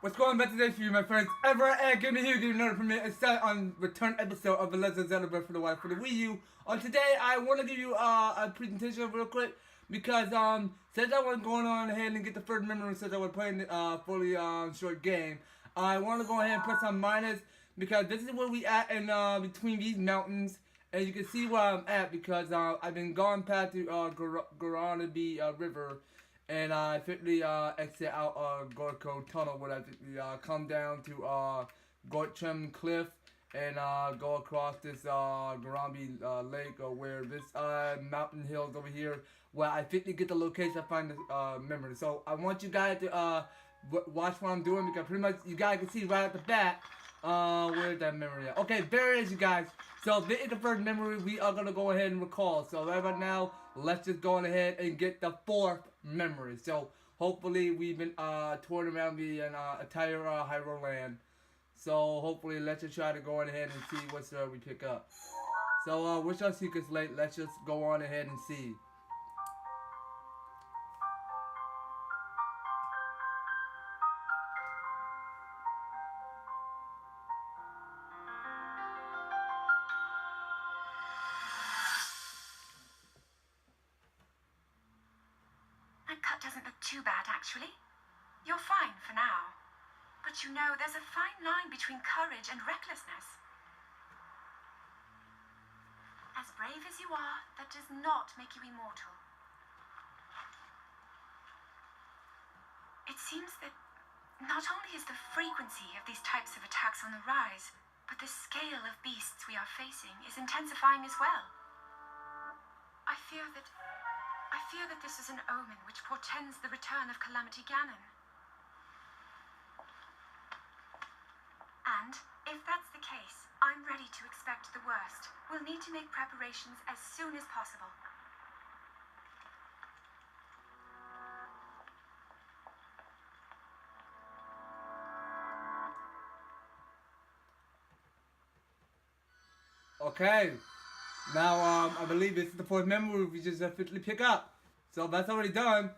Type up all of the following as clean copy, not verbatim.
What's going on back today for you, my friends? Ever and give me here, give you another premiere instead on return episode of the Legend of Zelda Breath for the Wii U. Today, I want to give you a presentation real quick because since I was going on ahead and get the first memory since I was playing the fully short game, I want to go ahead and put some minus because this is where we at in between these mountains, and you can see where I'm at because I've been going past the Goron River. And I quickly exit out Gorko Tunnel where I quickly come down to Gortrim Cliff and go across this Gorambi Lake where this mountain hills over here where I quickly get the location I find the memory. So I want you guys to watch what I'm doing because pretty much you guys can see right at the back where's that memory at. Okay, there it is, you guys. So this is the first memory we are going to go ahead and recall. So right about now, let's just go ahead and get the fourth memory. So hopefully we've been touring around the entire Hyrule land. So hopefully let's just try to go on ahead and see what's there we pick up. So what's our secrets late? Let's just go on ahead and see. Doesn't look too bad, actually. You're fine for now. But you know, there's a fine line between courage and recklessness. As brave as you are, that does not make you immortal. It seems that not only is the frequency of these types of attacks on the rise, but the scale of beasts we are facing is intensifying as well. I fear that this is an omen which portends the return of Calamity Ganon. And, if that's the case, I'm ready to expect the worst. We'll need to make preparations as soon as possible. Okay. Now, I believe this is the fourth memory we just officially pick up. So that's already done.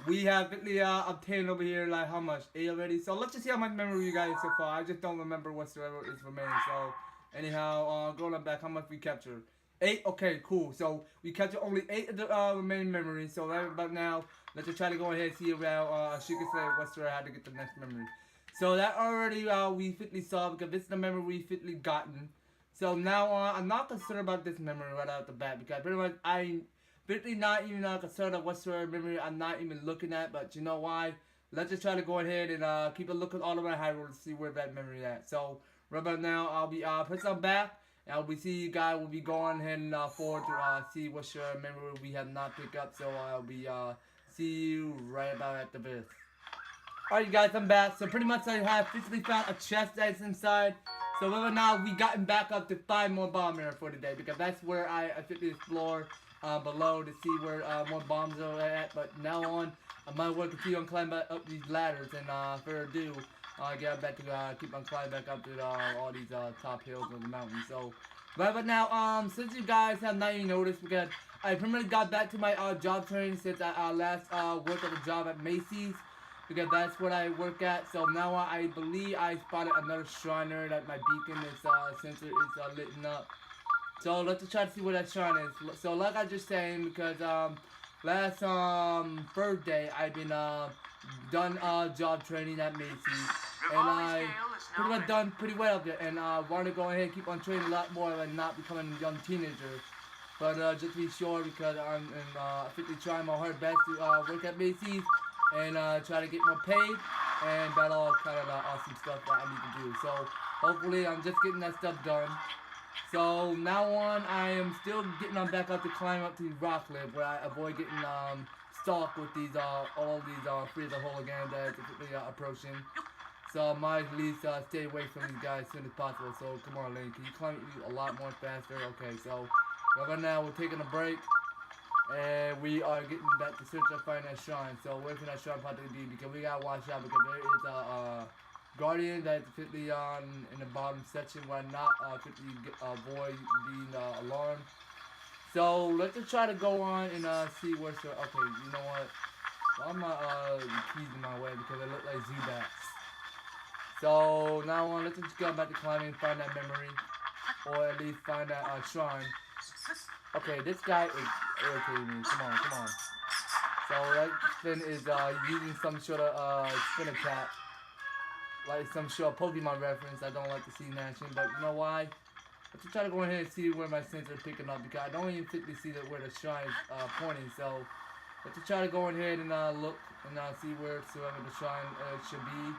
We have officially obtained over here, like, how much? 8 already. So let's just see how much memory you guys so far. I just don't remember whatsoever is remaining. So, anyhow, going on back, how much we captured? 8? Okay, cool. So, we captured only 8 of the remaining memories. So, right about now, let's just try to go ahead and see around, she can say whatsoever how to get the next memory. So, that already we officially saw because this is the memory we officially gotten. So now I'm not concerned about this memory right out the bat because pretty much I'm really not even concerned of whatsoever memory I'm not even looking at. But you know why? Let's just try to go ahead and keep a look at all around Hyrule to see where that memory is at. So right about now I'll be pressing on back and we see you guys will be going ahead and forward to see what's your memory we have not picked up. So I'll be see you right about at the bit. Alright, you guys, I'm back. So pretty much I have physically found a chest that's inside. So right now we gotten back up to 5 more bomb mirror for today because that's where I officially explore below to see where more bombs are at. But now on, I might want to continue on climbing up these ladders and further ado, get back to keep on climbing back up to all these top hills of the mountain. So right about now, since you guys have not even noticed because I primarily got back to my job training since I last worked at a job at Macy's. Because that's what I work at. So now I believe I spotted another shriner that my beacon is sensor is lit up. So let's just try to see where that shrine is. So like I just saying, because last first day I've been done job training at Macy's, and I pretty much done pretty well there. And I want to go ahead and keep on training a lot more and not becoming a young teenager. But just to be sure, because I'm officially trying my hard best to work at Macy's. And try to get more paid, and that all kind of awesome stuff that I need to do. So hopefully I'm just getting that stuff done. So now on, I am still getting on back up to climb up to rock cliff where I avoid getting stalked with these all these free the hole again that is approaching. So I might at least stay away from these guys as soon as possible. So come on, Link, can you climb a lot more faster? Okay, so right now we're taking a break. And we are getting back to search and find that shrine. So where can that shrine possibly be? Because we gotta watch out because there is a guardian that's quickly on in the bottom section where not quickly avoid being alarmed. So let's just try to go on and see where's the okay, you know what? Why am I keys in my way because they look like Zubats. So now on, let's just go back to climbing and find that memory, or at least find that shrine. Okay, this guy is irritating me. Come on, come on. So that Finn is using some sort of spin attack, like some sort of Pokemon reference. I don't like to see matching, but you know why? Let's try to go ahead and see where my sensor is picking up because I don't even physically see where the shrine is pointing. So let's try to go ahead and look and see wheresoever the shrine should be.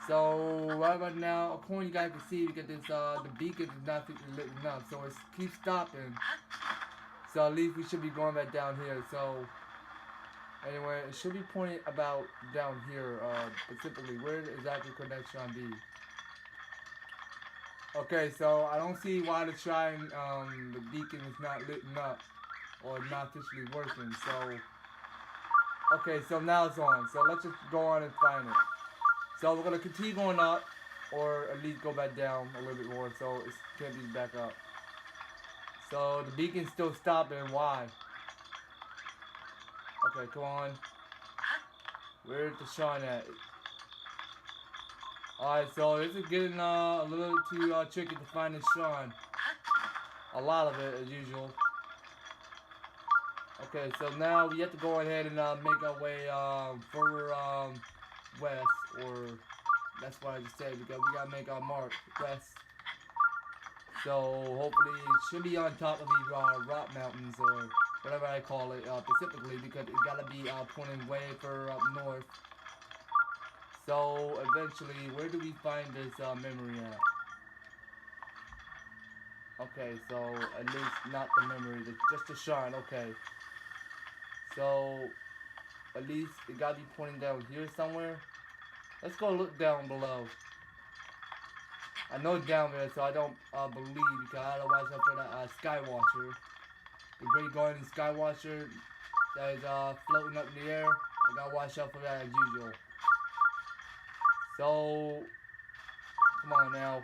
So right about now, according you guys can see, because this the beacon is not lit enough, so it keeps stopping. So at least we should be going back down here. So anyway, it should be pointing about down here, specifically. Where exactly could that shrine be? Okay, so I don't see why the shrine, the beacon is not lit up or not officially working. So okay, so now it's on. So let's just go on and find it. So we're gonna continue going up, or at least go back down a little bit more, so it can't be back up. So the beacon's still stopping. Why? Okay, come on. Where's the shrine at? Alright, so this is getting a little too tricky to find this shrine. A lot of it, as usual. Okay, so now we have to go ahead and make our way further west, or that's what I just said, because we gotta make our mark west. So hopefully it should be on top of these rock mountains, or whatever I call it, specifically, because it gotta be pointing way further up north. So eventually, where do we find this memory at? Okay, so at least not the memory, just the shrine. Okay. So at least it gotta be pointing down here somewhere. Let's go look down below. I know it's down there, so I don't believe, because I gotta watch out for that Skywatcher. The Great Guardian Skywatcher that is floating up in the air. I gotta watch out for that as usual. So, come on now.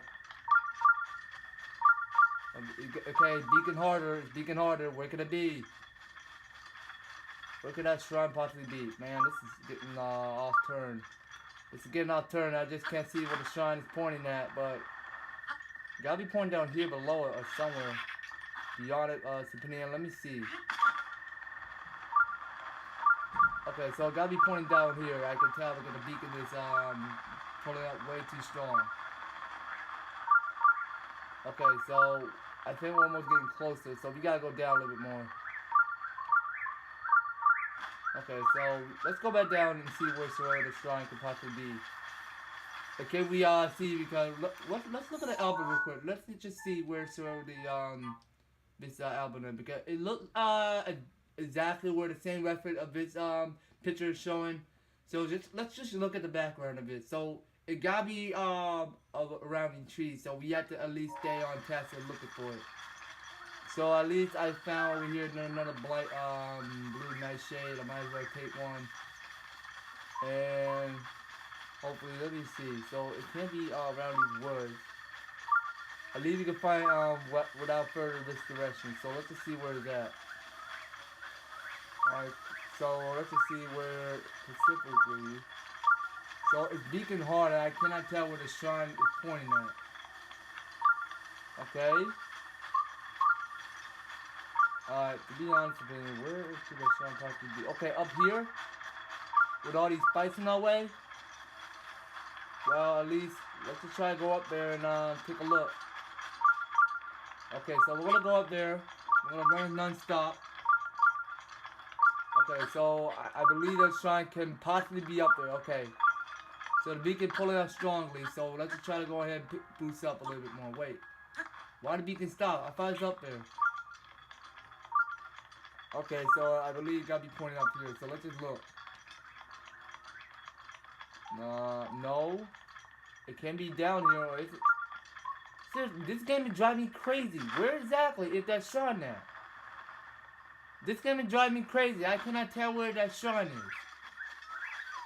Okay, beacon harder, beacon harder. Where could it be? Where could that shrine possibly be? Man, this is getting off turn. This is getting off turn. I just can't see where the shrine is pointing at, but it gotta be pointing down here below it or somewhere beyond it. Let me see. Okay, so it gotta be pointing down here. I can tell because the beacon is pulling up way too strong. Okay, so I think we're almost getting closer, so we gotta go down a little bit more. Okay, so let's go back down and see where the shrine could possibly be. Okay, we see, because let's look at the album real quick. Let's just see where the this album is, because it looks exactly where the same reference of this picture is showing. So let's just look at the background of it. So it gotta be around the trees, so we have to at least stay on task and looking for it. So at least I found over here another bright blue nightshade. I might as well take one. And hopefully, let me see. So it can't be around these woods. At least you can find without further this direction. So let's just see where it's at. Alright, so let's just see where specifically. So it's beacon hard, and I cannot tell where the shrine is pointing at. Okay. Alright, to be honest with you, where is the shrine possibly be? Okay, up here? With all these spikes in our way? Well, at least, let's just try to go up there and take a look. Okay, so we're gonna go up there. We're gonna run non-stop. Okay, so I believe that shrine can possibly be up there. Okay. So the beacon pulling up strongly, so let's just try to go ahead and boost up a little bit more. Wait. Why did the beacon stop? I thought it was up there. Okay, so I believe it gotta be pointing up here, so let's just look. No. It can be down here, or is it? Seriously, this game is driving me crazy. Where exactly is that shrine now? This game is driving me crazy. I cannot tell where that shrine is.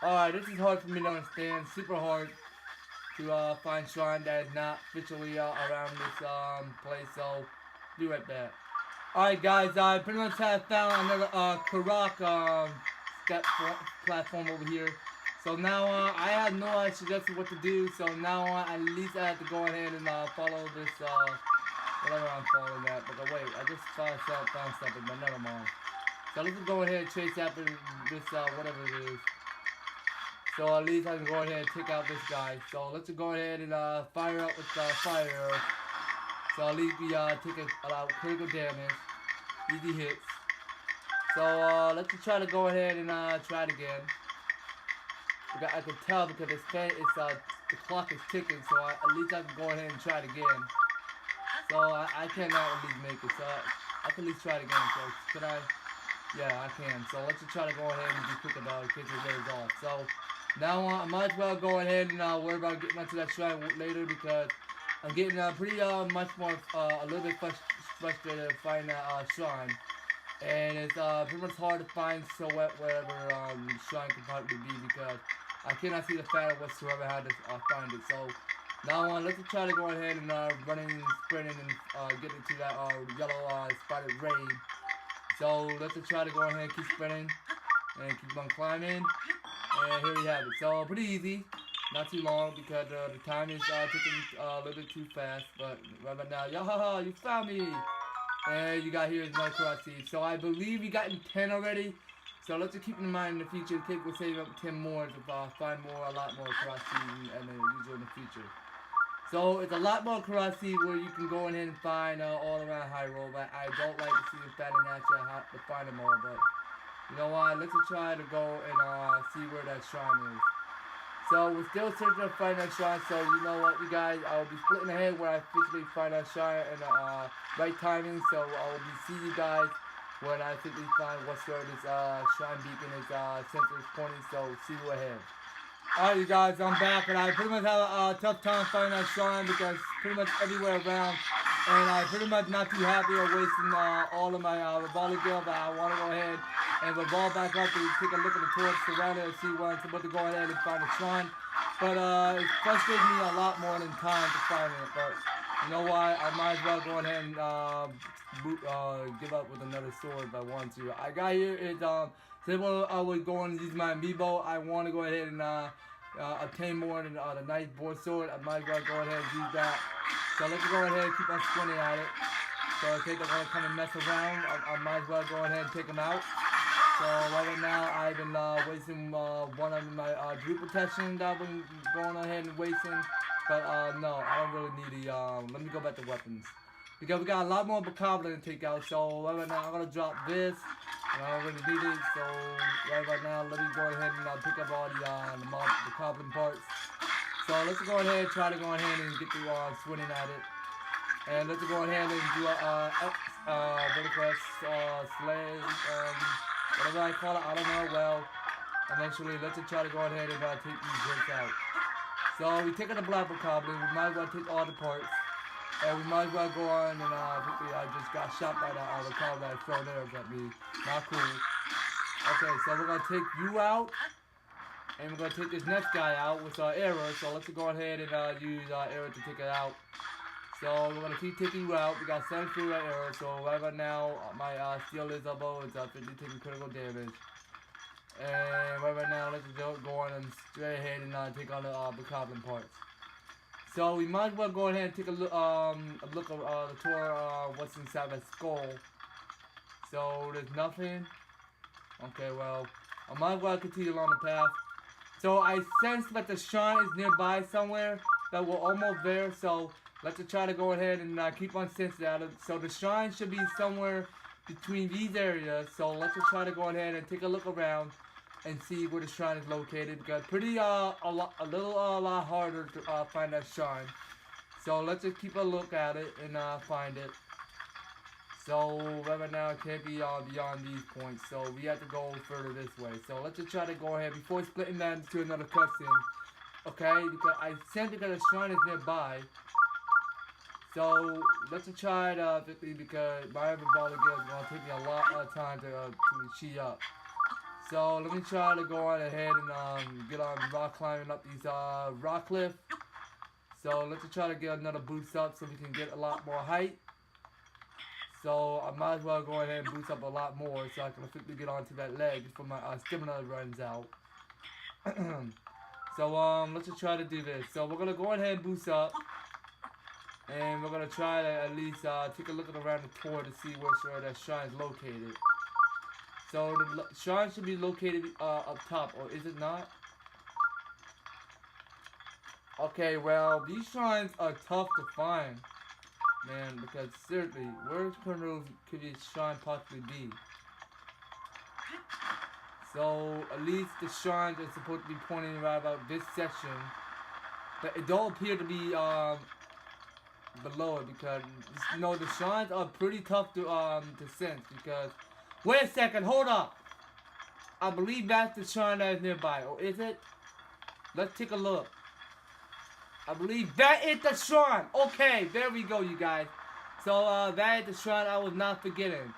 Alright, this is hard for me to understand. Super hard to find shrine that is not officially around this place, so be right back. Alright guys, I pretty much have found another Karak platform over here. So now I have no suggestion what to do. So now at least I have to go ahead and follow this whatever I'm following at. But wait, I just found something, but never mind. So let's just go ahead and chase after this whatever it is. So at least I can go ahead and take out this guy. So let's just go ahead and fire up with fire. So at least we take a lot of critical damage, easy hits. So let's just try to go ahead and try it again. Because I can tell because the clock is ticking, so at least I can go ahead and try it again. So I cannot at least make it, so I can at least try it again. So can I? Yeah, I can. So let's just try to go ahead and be quick about it in case it wears off. So now I might as well go ahead and worry about getting onto that shrine later because I'm getting pretty much more a little bit frustrated finding that shrine. And it's pretty much hard to find silhouette wherever shrine could probably be because I cannot see the pattern whatsoever how to find it. So now let's just try to go ahead and running and sprinting and get into that yellow spotted rain. So let's just try to go ahead and keep sprinting and keep on climbing. And here we have it. So pretty easy, not too long because the time is ticking a little bit too fast. But right now, yo, you found me. And you got here is no cross seed. So I believe we got 10 already. So let's just keep in mind in the future, in case we'll save up 10 more to find a lot more cross seed and then use it in the future. So it's a lot more cross seed where you can go in here and find all around Hyrule. But I don't like to see the pattern actually how to find them all. But you know what? Let's just try to go and see where that shrine is. So we're still searching to find that shrine. So you know what, you guys, I'll be splitting ahead when I officially find that shrine in the right timing. So I'll be seeing you guys when I officially find what sort of this shrine beacon is sensor is pointing. So see you ahead. Alright, you guys, I'm back, and I pretty much have a tough time finding that shrine because pretty much everywhere around, and I pretty much not too happy or wasting all of my revolver gear, but I want to go ahead and revolve back up to take a look at the torch surrounding and see where I'm supposed to go ahead and find a shrine. But it frustrates me a lot more than time to find it. But you know what? I might as well go ahead and give up with another sword if I want to. I got here is since I was going to use my amiibo, I want to go ahead and obtain more than the nice board sword. I might as well go ahead and use that. So let's go ahead and keep on squinting at it. So in case they're going to come and mess around, I might as well go ahead and take them out. So right now I've been wasting one of my droop protection that I've been going ahead and wasting. But no, I don't really need the, let me go back to weapons. Because we got a lot more Bokoblin to take out, so right now I'm going to drop this. And I don't really need it, so right now let me go ahead and pick up all the Bokoblin parts. So let's go ahead and try to go ahead and get through swinging at it. And let's go ahead and do slay, whatever I call it, I don't know. Well, eventually, let's just try to go ahead and take these bricks out. So we take out the black Bokoblin, we might as well take all the parts. And we might as well go on and I just got shot by the Bokoblin that thrown arrows at me. Not cool. Okay, so we're going to take you out. And we're going to take this next guy out with arrows. So let's go ahead and use arrows to take it out. So we're going to keep taking you out. We got 73 arrows. So right now, my steel lizard bow is 50 taking critical damage. And right now, let's just go on and straight ahead and take on the Bokoblin parts. So we might as well go ahead and take a look at the tour, what's inside my skull. So there's nothing. Okay, well, I might as well continue along the path. So I sense that the shrine is nearby somewhere, that we're almost there. So let's just try to go ahead and keep on sensing that. So the shrine should be somewhere between these areas. So let's just try to go ahead and take a look around and see where the shrine is located. Because pretty a lot harder to find that shrine. So let's just keep a look at it and find it. So right now it can't be beyond these points. So we have to go further this way. So let's just try to go ahead before splitting that into another cutscene. Okay, because I sense because the shrine is nearby. So let's just try it because my revolver gear is going to take me a lot of time to cheat up. So let me try to go on ahead and get on rock climbing up these rock cliff. So let's just try to get another boost up so we can get a lot more height. So I might as well go ahead and boost up a lot more so I can quickly get onto that leg before my stamina runs out. So let's just try to do this. So we're gonna go ahead and boost up, and we're gonna try to at least take a look around the tour to see where that shrine is located. So the shrine should be located up top, or is it not? Okay, well these shrines are tough to find, man. Because seriously, where could this shrine possibly be? So at least the shrines are supposed to be pointing right about this section, but it don't appear to be below it because you know the shrines are pretty tough to sense because wait a second, hold up. I believe that's the shrine that is nearby, or is it? Let's take a look. I believe that is the shrine. Okay, there we go, you guys. So that is the shrine I was not forgetting.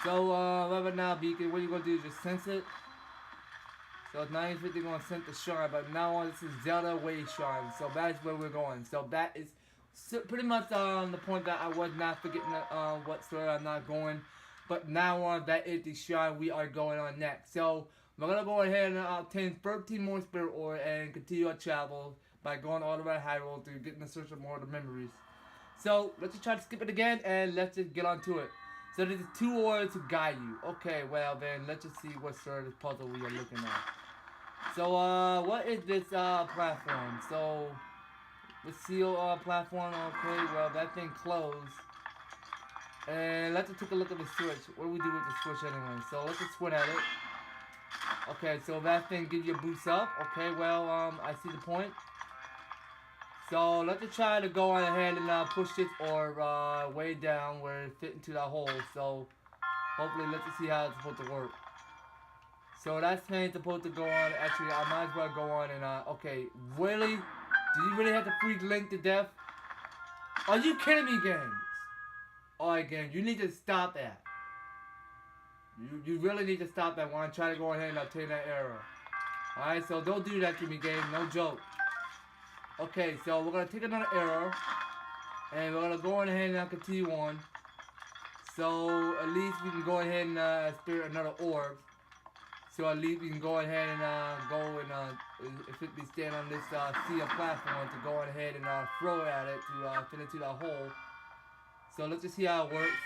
So right about now, Beacon, what are you gonna do? Just sense it. So it's 950 gonna sense the shrine, but now on this is Zelda Way Shrine. So that's where we're going. So that is pretty much the point that I was not forgetting whatsoever. I'm not going, but now on that is the shrine we are going on next. So we're gonna go ahead and obtain 13 more spirit ore and continue our travel by going all around Hyrule to get in the search of more of the memories. So let's just try to skip it again and let's just get on to it. So there's 2 ores to guide you. Okay, well then let's just see what sort of puzzle we are looking at. So what is this platform? So the seal platform. Okay, well that thing closed. And let's just take a look at the switch. What do we do with the switch anyway? So let's just swing at it. Okay, so that thing gives you a boost up. Okay, well I see the point. So let's just try to go on ahead and push this orb way down where it fit into that hole. So hopefully let's just see how it's supposed to work. So that's supposed to go on. Actually, I might as well go on and okay, really? Did you really have to freak Link to death? Are you kidding me, games? Alright, game, you need to stop that. You really need to stop that when I try to go ahead and obtain that error. Alright, so don't do that to me, game. No joke. Okay, so we're gonna take another arrow, and we're gonna go on ahead and continue on. So at least we can go ahead and spirit another orb. So at least we can go ahead and go and effectively stand on this sea platform to go on ahead and throw at it to fit into that hole. So let's just see how it works.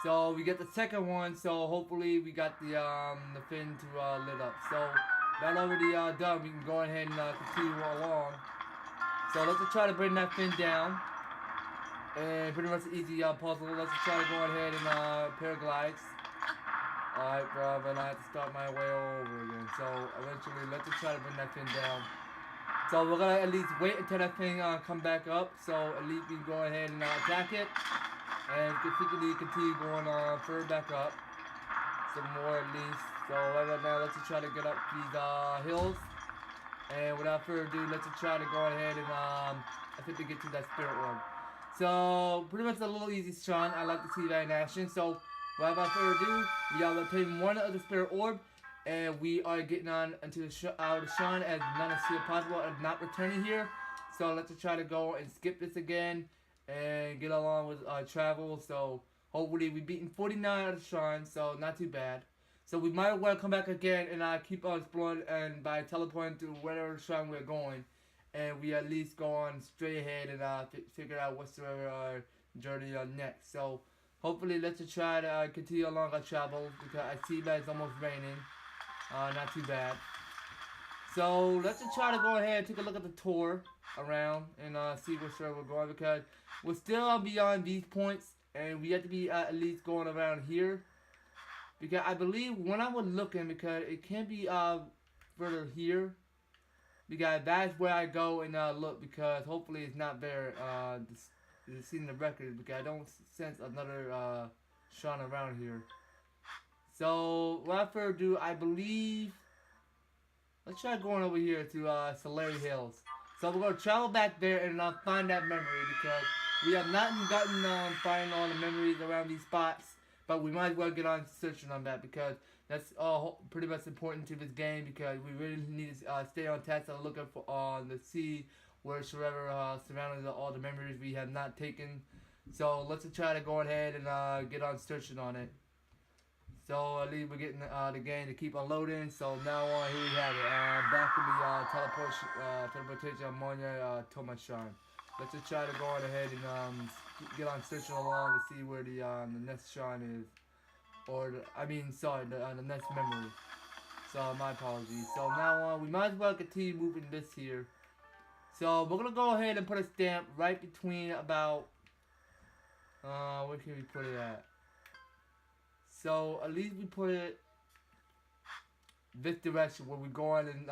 So we get the second one. So hopefully we got the fin to lit up. So that already done. We can go ahead and continue along. So let's just try to bring that fin down. And pretty much an easy puzzle. Let's just try to go ahead and paraglide. Alright, bro, but I have to start my way over again. So eventually, let's just try to bring that fin down. So we're gonna at least wait until that thing come back up. So at least we can go ahead and attack it. And continue going further back up. Some more at least. So right now, let's just try to get up these hills. And without further ado, let's just try to go ahead and I think we get to that spirit orb. So pretty much a little easy shrine. I like to see that in action. So without further ado, we are obtaining one of the spirit orb, and we are getting on into the shrine as none as possible and not returning here. So let's just try to go and skip this again and get along with travel. So hopefully we beaten 49 out of the shrine, so not too bad. So we might well come back again and keep on exploring and by teleporting to whatever shrine we're going. And we at least go on straight ahead and figure out whatsoever our journey next. So hopefully let's just try to continue along our travel because I see that it's almost raining. Not too bad. So let's just try to go ahead and take a look at the tour around and see where we're going because we're still beyond these points and we have to be at least going around here. Because I believe when I was looking, because it can't be further here. Because that's where I go and look because hopefully it's not there seeing the record because I don't sense another shrine around here. So without further ado, I believe let's try going over here to Salari Hills. So we're gonna travel back there and find that memory because we have not gotten finding all the memories around these spots. But we might as well get on searching on that because that's pretty much important to this game because we really need to stay on task and looking for the sea wherever surrounding all the memories we have not taken. So let's try to go ahead and get on searching on it. So at least we're getting the game to keep on loading. So now on here we have it. back in the teleportation ammonia Thomas shrine. Let's just try to go on ahead and get on searching along to see where the next shrine is, or the next memory. So my apologies. So now on, we might as well continue moving this here. So we're gonna go ahead and put a stamp right between about where can we put it at? So at least we put it this direction where we go on and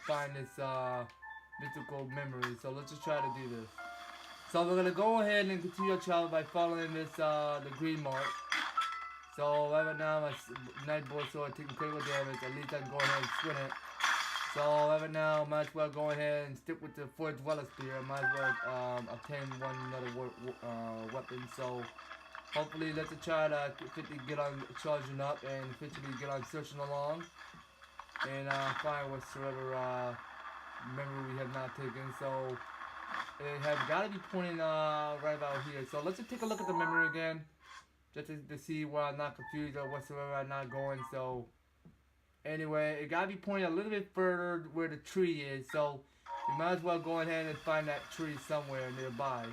find this mythical memory. So let's just try to do this. So we're gonna go ahead and continue our travel by following this the green mark. So right now my night board sword taking critical damage. At least I can go ahead and swing it. So right now might as well go ahead and stick with the 4 dweller spear. I might as well obtain another weapon. So hopefully let's try to get on charging up and officially get on searching along and find whatsoever memory we have not taken. So it has got to be pointing right about here. So let's just take a look at the memory again, just to see where I'm not confused or whatsoever I'm not going. So anyway, it got to be pointing a little bit further where the tree is. So we might as well go ahead and find that tree somewhere nearby.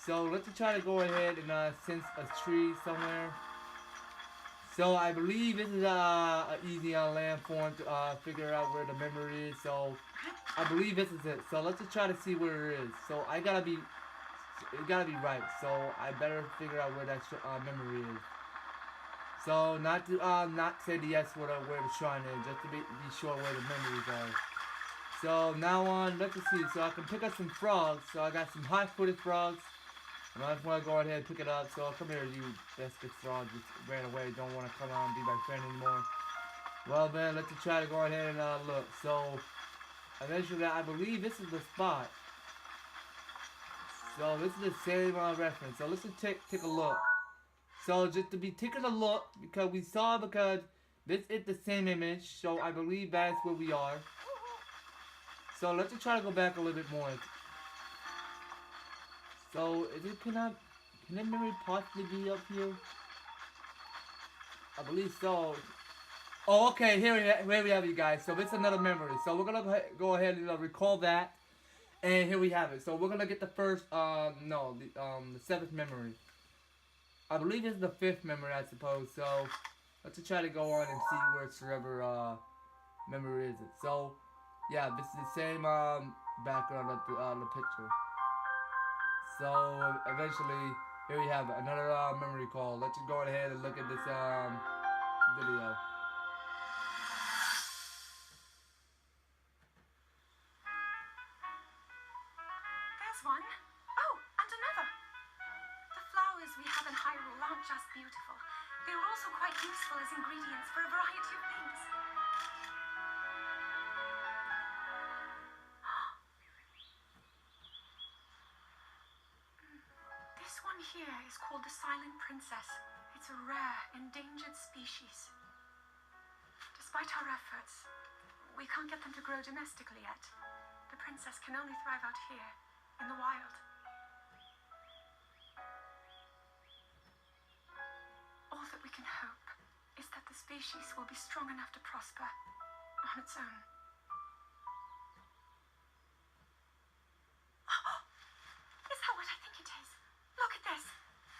So let's try to go ahead and sense a tree somewhere. So I believe this is easy on landform to figure out where the memory is. So I believe this is it. So let's just try to see where it is. So it gotta be right. So I better figure out where that memory is. So not say the yes where the shrine is, just to be sure where the memories are. So now on, let's just see. So I can pick up some frogs. So I got some hot-footed frogs. I might as well go ahead and pick it up. So come here, you basket frog. Just ran away. Don't want to come on and be my friend anymore. Well then, let's try to go ahead and look. So eventually, I believe this is the spot. So this is the same reference. So let's just take a look. So just to be taking a look, because this is the same image. So I believe that's where we are. So let's just try to go back a little bit more. So can that memory possibly be up here? I believe so. Oh, okay. Here we have you guys. So it's another memory. So we're gonna go ahead and recall that, and here we have it. So we're gonna get the first, the 7th memory. I believe this is the 5th memory, I suppose. So let's try to go on and see wherever memory is it. So yeah, this is the same background of the picture. So eventually, here we have it, another memory call. Let's just go ahead and look at this video. There's one. Oh, and another. The flowers we have in Hyrule aren't just beautiful. They are also quite useful as ingredients for a variety of things. This one here is called the Silent Princess. It's a rare, endangered species. Despite our efforts, we can't get them to grow domestically yet. The princess can only thrive out here, in the wild. All that we can hope is that the species will be strong enough to prosper on its own. Is that what I think it is? Look at this.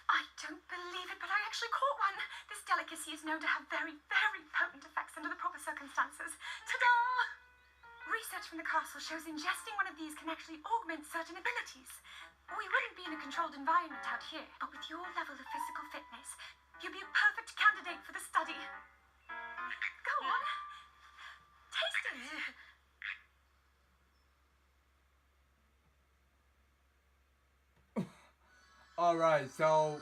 I don't believe it, but I actually caught one. This delicacy is known to have very, very potent effects under the proper circumstances. Ta-da! Research from the castle shows ingesting one of these can actually augment certain abilities. We wouldn't be in a controlled environment out here, but with your level of physical fitness, you'd be a perfect candidate for the study. Go on. Taste it. Alright, so,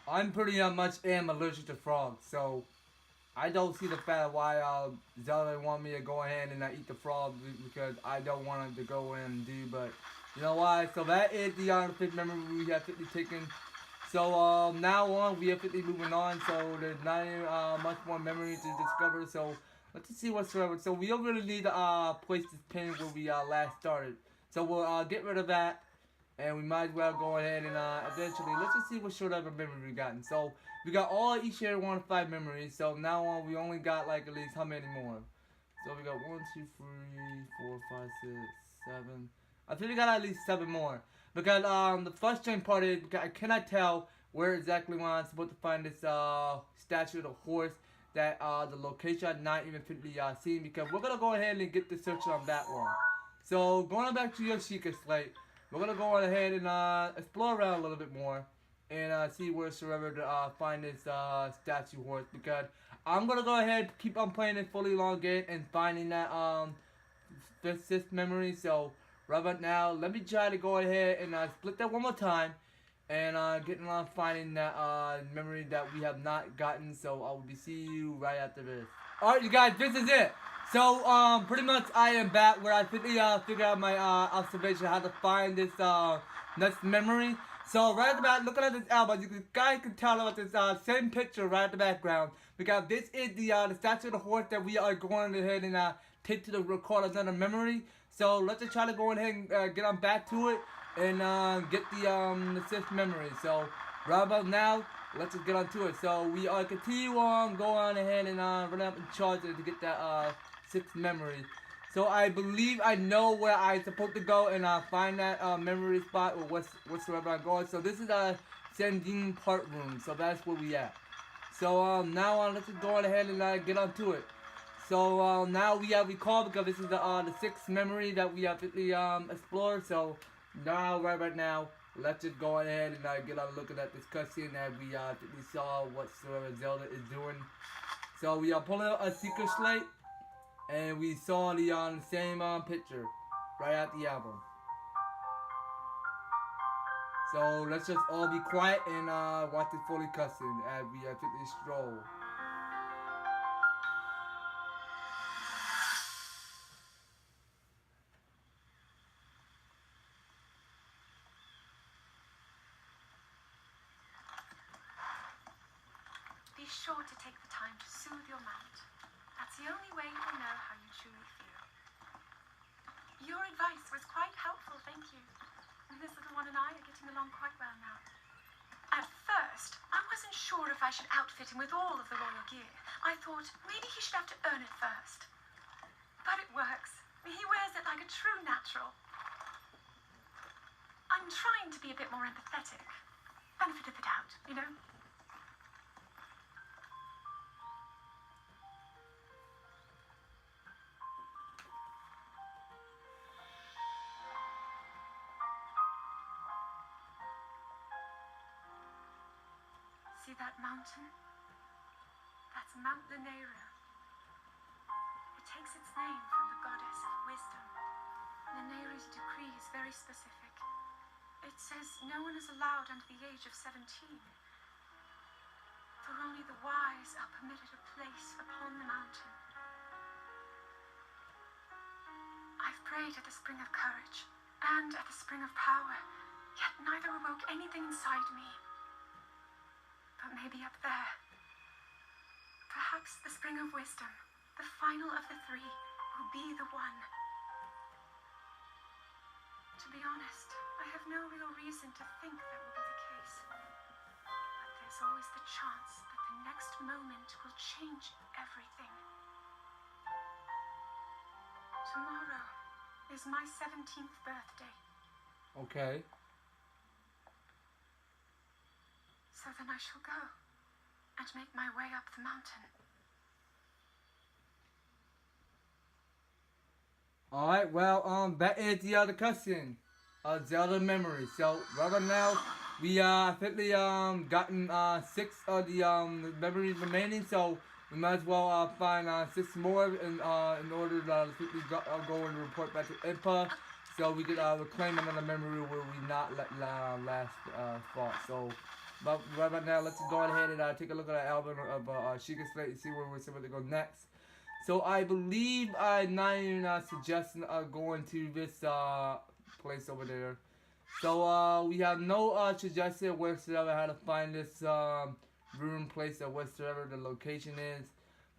I'm pretty much allergic to frogs, so I don't see the fact why Zelda want me to go ahead and eat the frog, because I don't want to go in and do, but you know why? So that is the 5th memory we have 50 taken. So now on, we have 50 moving on, so there's not much more memory to discover, so let's just see whatsoever. So we don't really need to place this pin where we last started. So we'll get rid of that. And we might as well go ahead and eventually, let's just see what sort of memory we gotten. So we got each and every one of 5 memories. So now on, we only got like at least how many more? So we got 1, 2, 3, 4, 5, 6, 7. I think we got at least 7 more. Because the frustrating part is I cannot tell where exactly when I'm supposed to find this statue of the horse. That the location I'm not even fitly seen, because we're gonna go ahead and get the search on that one. So going back to your Sheikah Slate, we're gonna go on ahead and explore around a little bit more and see where Survivor to find this statue horse, because I'm gonna go ahead keep on playing it fully long game and finding that fifth memory. So right about now, let me try to go ahead and split that one more time and getting on finding that memory that we have not gotten. So I will be seeing you right after this. Alright, you guys, this is it. So pretty much I am back where I figured out my observation how to find this next memory. So right at the back, looking at this album, you guys can tell about this same picture right at the background, because this is the statue of the horse that we are going ahead and take to the record another memory. So let's just try to go ahead and get on back to it and get the sixth memory. So right about now, let's just get on to it. So we are continue on, go on ahead and run up and charge it to get that sixth memory. So I believe I know where I'm supposed to go and find that memory spot or whatsoever I'm going. So this is Sanidin Park Ruins. So that's where we at. So now on, let's just go on ahead and get on to it. So now we have recalled, because this is the sixth memory that we have explored. So now, right now, let's just go ahead and get on looking at this cutscene that we saw what Zelda is doing. So we are pulling up a secret slate, and we saw the same picture right at the album. So let's just all be quiet and watch this fully cutscene as we stroll. Be sure to take the time to soothe your mount. That's the only way you will know how you truly feel. Your advice was quite helpful, thank you. And this little one and I are getting along quite well now. At first, I wasn't sure if I should outfit him with all of the royal gear. I thought maybe he should have to earn it first. But it works. He wears it like a true natural. I'm trying to be a bit more empathetic. Benefit of the doubt, you know? See that mountain? That's Mount Lanayru. It takes its name from the goddess of wisdom. Lanayru's decree is very specific. It says no one is allowed under the age of 17. For only the wise are permitted a place upon the mountain. I've prayed at the spring of courage and at the spring of power, yet neither awoke anything inside me. But maybe up there, perhaps the spring of wisdom, the final of the three, will be the one. To be honest, I have no real reason to think that will be the case. But there's always the chance that the next moment will change everything. Tomorrow is my 17th birthday. Okay. So then I shall go and make my way up the mountain. Alright, well, that is the other cutscene of Zelda Memory. So, right now, we officially gotten 6 of the memories remaining, so we might as well find 6 more in order to quickly go and report back to Impa, so we could reclaim another memory where we not last fought. So, but right about now, let's go ahead and take a look at the album of Sheikah Slate and see where we're supposed to go next. So I believe I'm not even suggesting going to this place over there. So we have no suggestion whatsoever how to find this ruined place or whatsoever the location is.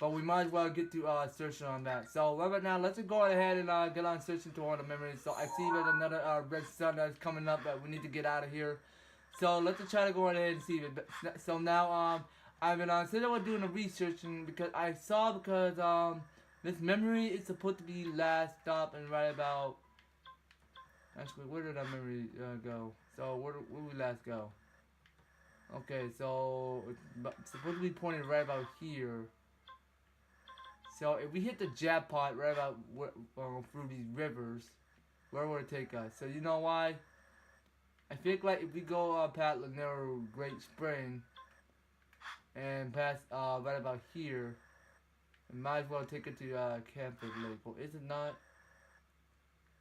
But we might as well get to searching on that. So right about now, let's just go ahead and get on searching to all the memories. So I see there's another red sun that's coming up that we need to get out of here. So let's just try to go ahead and see it. So now I've been sitting there doing the researching because I saw This memory is supposed to be last stop and right about. Actually, where did that memory go? So where we last go? Okay, so it's supposed to be pointed right about here. So if we hit the jackpot right about through these rivers, where would it take us? So you know why? I think like if we go past Lanero Great Spring and past right about here, it might as well take it to Camford Lake. Well, is it not?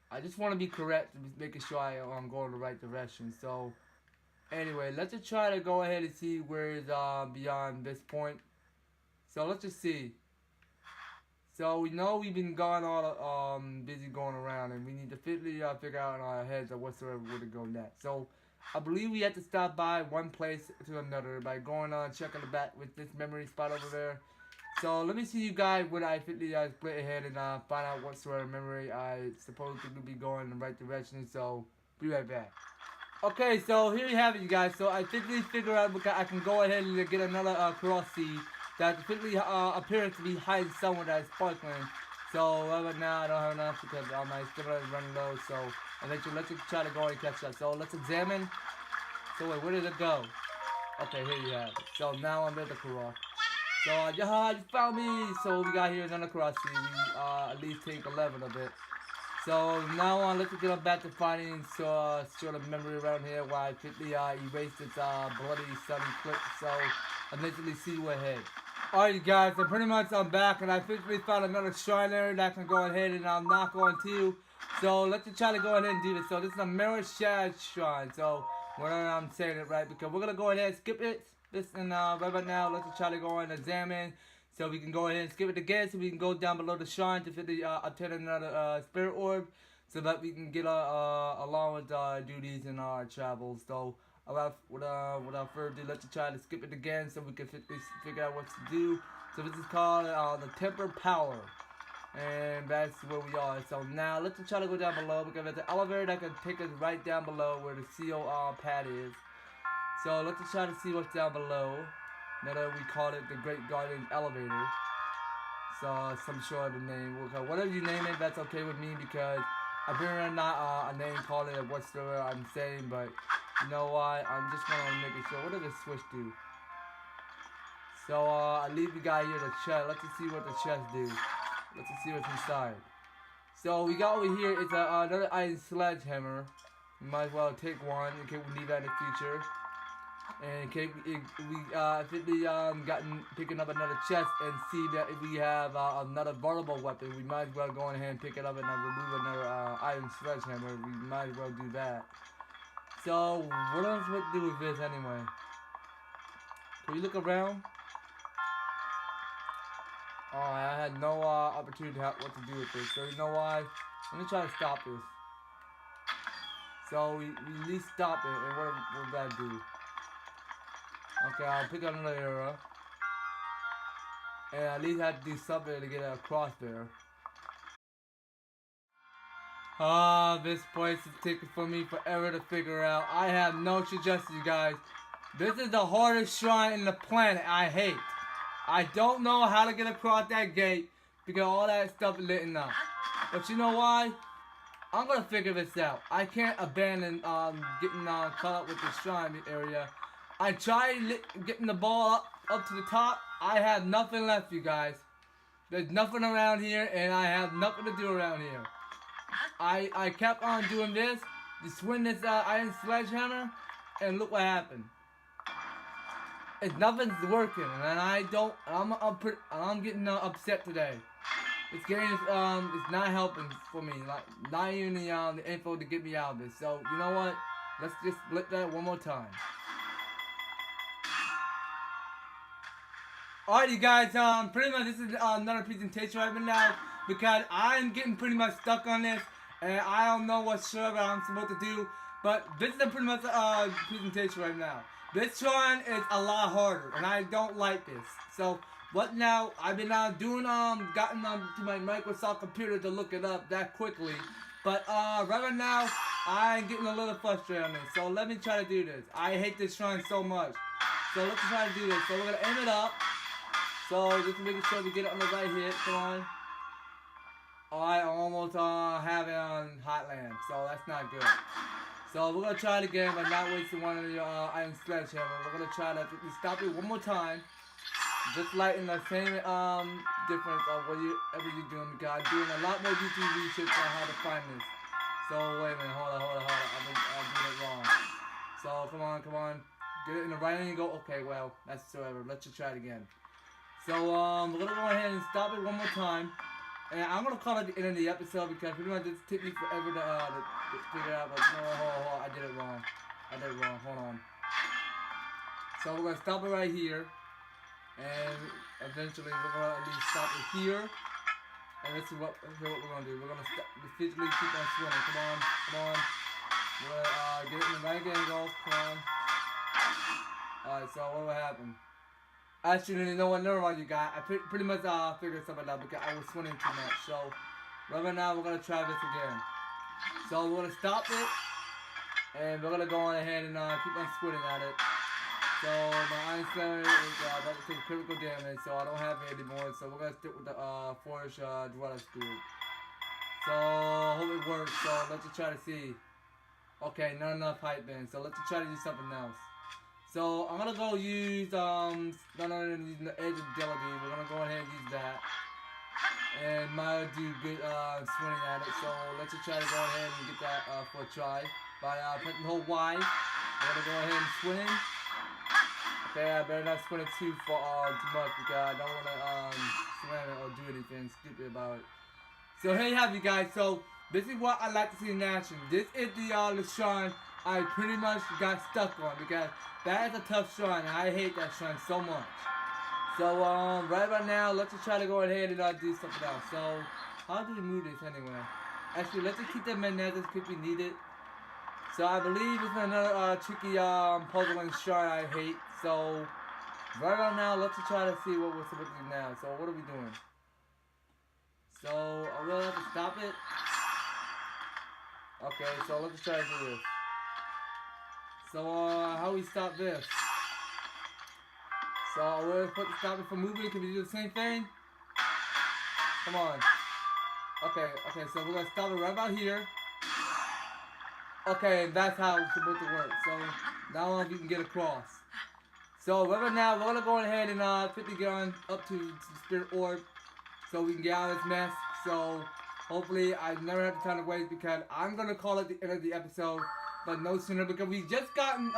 I just want to be correct, making sure I'm going the right direction. So anyway, let's just try to go ahead and see where is beyond this point. So let's just see. So we know we've been gone all busy going around, and we need to figure out in our heads of whatsoever where to go next. So I believe we have to stop by one place to another by going on checking the back with this memory spot over there. So let me see you guys when I split ahead and find out what sort of memory I supposed to be going in the right direction. So be right back. Okay, so here you have it, you guys. So I figured out I can go ahead and get another cross seed that appears to be hiding somewhere that is sparkling. So right now I don't have enough because my stamina is running low. So eventually let's just try to go and catch up. So let's examine. So wait, where did it go? Okay, here you have it. So now I'm at the cross. So you found me. So we got here another cross seed. We at least take 11 of it. So now on, let's get back to finding sort of memory around here where I quickly erased its bloody sunny clip. So eventually see where ahead. Alright, you guys, so pretty much I'm back and I officially found another shrine there that I can go ahead and knock on too. So let's just try to go ahead and do this. So this is a Mirror Shad shrine. So whether I'm saying it right, because we're gonna go ahead and skip it. This and right now, let's just try to go and examine. So we can go ahead and skip it again, so we can go down below the shrine to obtain another spirit orb, so that we can get along with our duties and our travels. So without further ado, let's try to skip it again, so we can figure out what to do. So this is called the Temper Power, and that's where we are. So now let's try to go down below, because there's an elevator that can take us right down below where the CO pad is. So let's try to see what's down below. Now that we call it the Great Garden Elevator. So some sort of name. Whatever you name it, that's okay with me, because I've been not a name calling it whatsoever I'm saying, but you know why? I'm just gonna make it sure. What does this switch do? So I leave the guy here the chest. Let's just see what the chest do. Let's just see what's inside. So we got over here, it's another iron sledgehammer. We might as well take one in case we need that in the future. And in case we picking up another chest and see that if we have another vulnerable weapon, we might as well go ahead and pick it up and remove another iron sledgehammer. We might as well do that. So what am I supposed to do with this anyway? Can we look around? Oh, I had no opportunity to have what to do with this. So you know why? Let me try to stop this. So we at least stop it, and what would that do? Okay, I'll pick up another arrow. And at least I have to do something to get across there. This place is taking for me forever to figure out. I have no suggestions, you guys. This is the hardest shrine in the planet. I hate. I don't know how to get across that gate because all that stuff is lit up. But you know why? I'm gonna figure this out. I can't abandon getting caught up with the shrine area. I tried getting the ball up to the top. I have nothing left, you guys. There's nothing around here, and I have nothing to do around here. I kept on doing this, to swing this iron sledgehammer, and look what happened. Nothing's working, and I'm getting upset today. This game is not helping for me. Like, not even the info to get me out of this. So you know what? Let's just split that one more time. Alright, you guys, pretty much this is another presentation right now, because I'm getting pretty much stuck on this, and I don't know what server I'm supposed to do, but this is pretty much presentation right now. This one is a lot harder, and I don't like this. So, what now? I've been gotten to my Microsoft computer to look it up that quickly, but right now, I'm getting a little frustrated on this, so let me try to do this. I hate this shrine so much. So let's try to do this. So we're going to aim it up. So just making sure we get it on the right hit. Come on. I almost have it on Hotland, so that's not good. So we're gonna try it again, but not wasting one of the iron sledgehammer. We're gonna try to stop it one more time, just like in the same difference of whatever you're doing. Because I'm doing a lot more YouTube research on how to find this. So wait a minute, hold on. I'm doing it wrong. So come on, get it in the right angle. Okay, well that's whatever. Let's just try it again. So we're gonna go ahead and stop it one more time. And I'm gonna call it the end of the episode because pretty much it took me forever to figure out. But no, hold on, I did it wrong. Hold on. So we're gonna stop it right here, and eventually we're gonna at least stop it here. And let's see what we're gonna do. We're gonna physically keep on swimming. Come on. We're gonna get it in the right angle. Come on. All right. So what will happen? Actually, you know what? Never mind, you guys. I pretty much figured something out because I was swimming too much. So right now we're gonna try this again. So we're gonna stop it, and we're gonna go on ahead and keep on squinting at it. So my iron slammer is about to take critical damage, so I don't have it anymore. So we're gonna stick with the forest dweller spirit. So hope it works. So let's just try to see. Okay, not enough hype in. So let's just try to use something else. So I'm gonna go use none other than using the edge of Delady. We're gonna go ahead and use that. And might do good swinging at it. So let's just try to go ahead and get that for a try. By pressing the whole Y. We're gonna go ahead and swing. Okay, I better not swing it too much because I don't wanna slam it or do anything stupid about it. So here you have it, guys. So this is what I like to see in action. This is the shrine I pretty much got stuck on because that is a tough shrine and I hate that shrine so much. So right about now, let's just try to go ahead and do something else. So how do we move this anyway? Actually, let's just keep that magnetic if we need it. So I believe it's another tricky puzzling shrine I hate. So right about now, let's just try to see what we're supposed to do now. So what are we doing? So I will have to stop it. Okay, so let's try to do this. So how we stop this? So I will stop it from moving. Can we do the same thing? Come on. Okay, so we're gonna stop it right about here. Okay, that's how it's supposed to work. So now you can get across. So right about now, we're gonna go ahead and quickly get on up to the spirit orb so we can get out of this mess. So hopefully I never have to time to wait because I'm gonna call it the end of the episode, but no sooner because we just gotten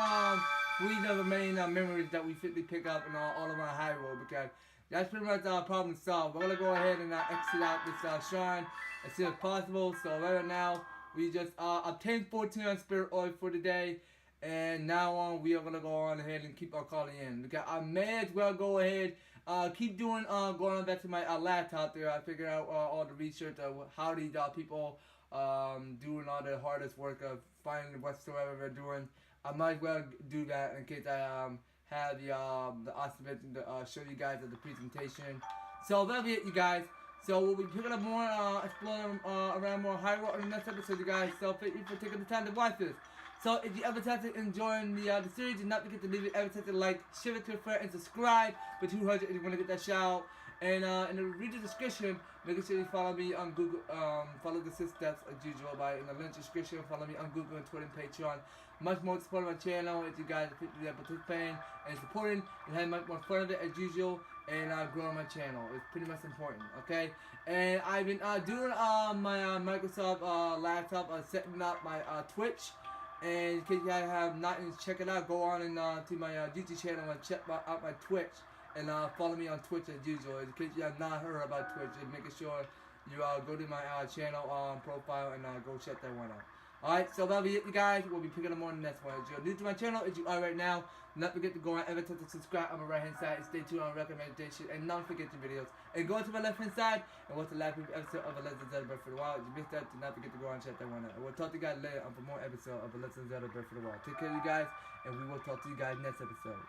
three of the main memories that we fitly pick up in all of our high road because that's pretty much our problem solved. We're gonna go ahead and exit out this shrine as soon as possible. So right now we just obtained 14 on spirit oil for today, and now on we are gonna go on ahead and keep on calling in because I may as well go ahead. Keep doing, going on back to my laptop there. I figured out all the research of how these people doing all the hardest work of finding whatsoever they're doing. I might as well do that in case I have the awesome to show you guys at the presentation. So that'll be it, you guys. So we'll be picking up more, exploring around more Hyrule in the next episode, you guys. So thank you for taking the time to watch this. So if you EVER-TASTIC enjoying the series, do not forget to leave it EVER-TASTIC like, share it to a friend, and subscribe for 200 if you want to get that shout out. And in the video description, make sure you follow me on Google, follow the six steps as usual in the link description. Follow me on Google and Twitter and Patreon. Much more to support my channel if you guys are participating and supporting and having much more fun of it as usual and growing my channel. It's pretty much important, okay? And I've been doing my Microsoft laptop, setting up my Twitch. And in case you guys have not check it out, go on and to my YouTube channel and check out my Twitch. And follow me on Twitch as usual. In case you have not heard about Twitch, and making sure you go to my channel profile and go check that one out. Alright, so that'll be it, you guys. We'll be picking up more in the next one. If you're new to my channel, as you are right now, don't forget to go on EVER-TASTIC to subscribe on my right hand side and stay tuned on recommendation and don't forget your videos. And go to my left hand side and watch the last episode of The Legend of Zelda Breath for the Wild. If you missed that, do not forget to go on and check that one out. And we'll talk to you guys later for more episodes of The Legend of Zelda Breath for the Wild. Take care, you guys, and we will talk to you guys next episode.